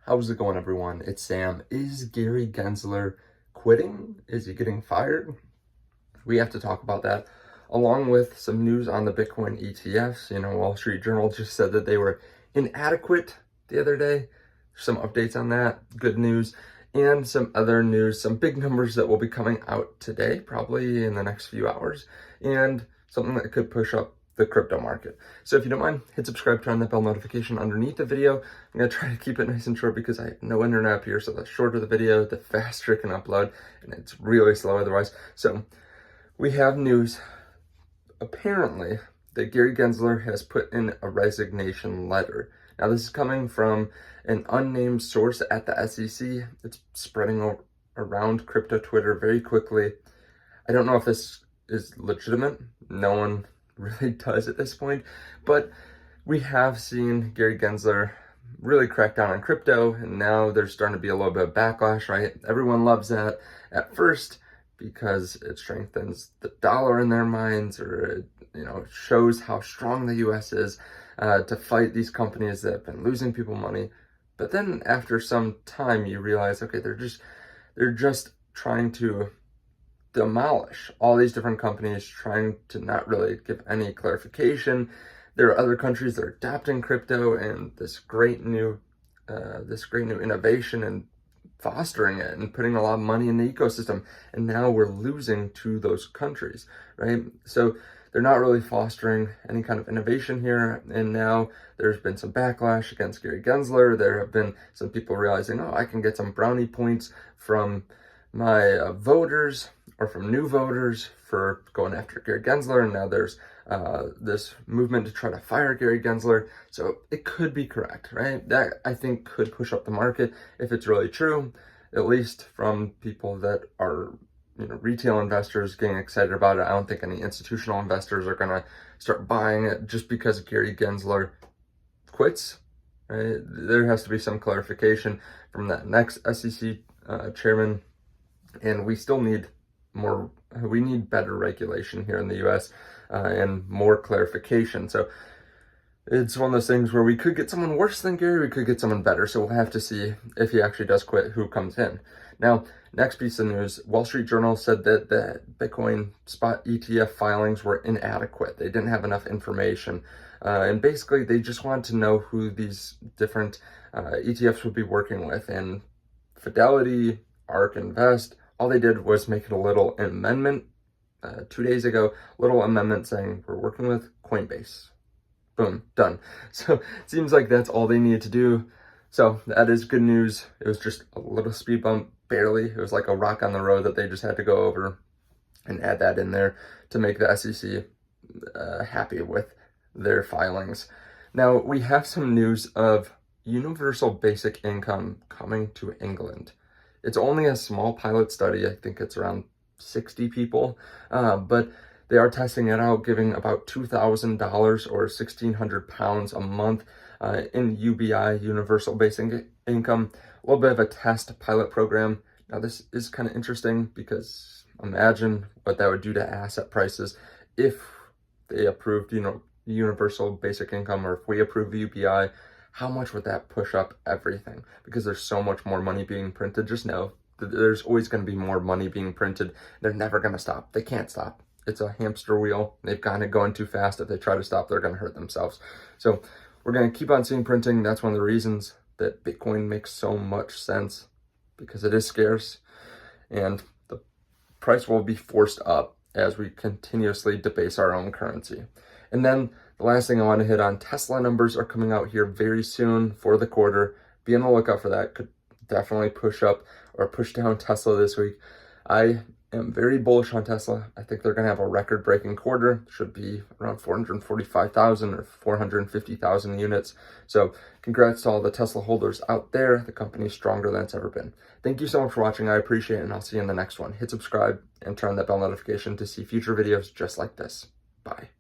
How's it going, everyone? It's Sam. Is Gary Gensler quitting? Is he getting fired? We have to talk about that, along with some news on the Bitcoin ETFs. Wall Street Journal just said that they were inadequate the other day. Some updates on that, good news, and some other news, some big numbers that will be coming out today, probably in the next few hours, and something that could push up the crypto market. So if you don't mind, hit subscribe, turn on that bell notification underneath the video. I'm going to try to keep it nice and short because I have no internet up here, so the shorter the video, the faster it can upload, and it's really slow otherwise. So we have news, apparently, that Gary Gensler has put in a resignation letter. Now, this is coming from an unnamed source at the SEC. It's spreading around crypto Twitter very quickly. I don't know if this is legitimate. No one really does at this point, but we have seen Gary Gensler really crack down on crypto, and now there's starting to be a little bit of backlash, right? Everyone loves that at first because it strengthens the dollar in their minds, or it shows how strong the US is to fight these companies that have been losing people money. But then after some time you realize, okay, they're just trying to demolish all these different companies, trying to not really give any clarification. There are other countries that are adopting crypto and this great new innovation and fostering it and putting a lot of money in the ecosystem, and now we're losing to those countries, right? So they're not really fostering any kind of innovation here, and now there's been some backlash against Gary Gensler. There have been some people realizing, oh, I can get some brownie points from my voters or from new voters for going after Gary Gensler, and now there's this movement to try to fire Gary Gensler. So it could be correct, right? That, I think, could push up the market if it's really true, at least from people that are retail investors getting excited about it. I don't think any institutional investors are going to start buying it just because Gary Gensler quits, right? There has to be some clarification from that next SEC chairman, and we still need more. We need better regulation here in the US and more clarification. So it's one of those things where we could get someone worse than Gary, we could get someone better. So we'll have to see if he actually does quit, who comes in. Now, next piece of news, Wall Street Journal said that the Bitcoin spot ETF filings were inadequate. They didn't have enough information. And basically, they just wanted to know who these different ETFs would be working with. And Fidelity, ARK Invest, all they did was make it a little amendment 2 days ago, little amendment saying we're working with Coinbase. Boom, done. So it seems like that's all they needed to do. So that is good news. It was just a little speed bump, barely. It was like a rock on the road that they just had to go over and add that in there to make the SEC happy with their filings. Now, we have some news of universal basic income coming to England. It's only a small pilot study. I think it's around 60 people, but they are testing it out, giving about $2,000 or £1,600 a month in UBI, Universal Basic Income, a little bit of a test pilot program. Now, this is kind of interesting because imagine what that would do to asset prices if they approved, Universal Basic Income, or if we approve UBI. How much would that push up everything? Because there's so much more money being printed. Just know that there's always going to be more money being printed. They're never going to stop. They can't stop. It's a hamster wheel. They've got it going too fast. If they try to stop, they're going to hurt themselves. So we're going to keep on seeing printing. That's one of the reasons that Bitcoin makes so much sense, because it is scarce and the price will be forced up as we continuously debase our own currency. And then the last thing I want to hit on, Tesla numbers are coming out here very soon for the quarter. Be on the lookout for that. Could definitely push up or push down Tesla this week. I am very bullish on Tesla. I think they're going to have a record-breaking quarter. Should be around 445,000 or 450,000 units. So congrats to all the Tesla holders out there. The company's stronger than it's ever been. Thank you so much for watching. I appreciate it, and I'll see you in the next one. Hit subscribe and turn on that bell notification to see future videos just like this. Bye.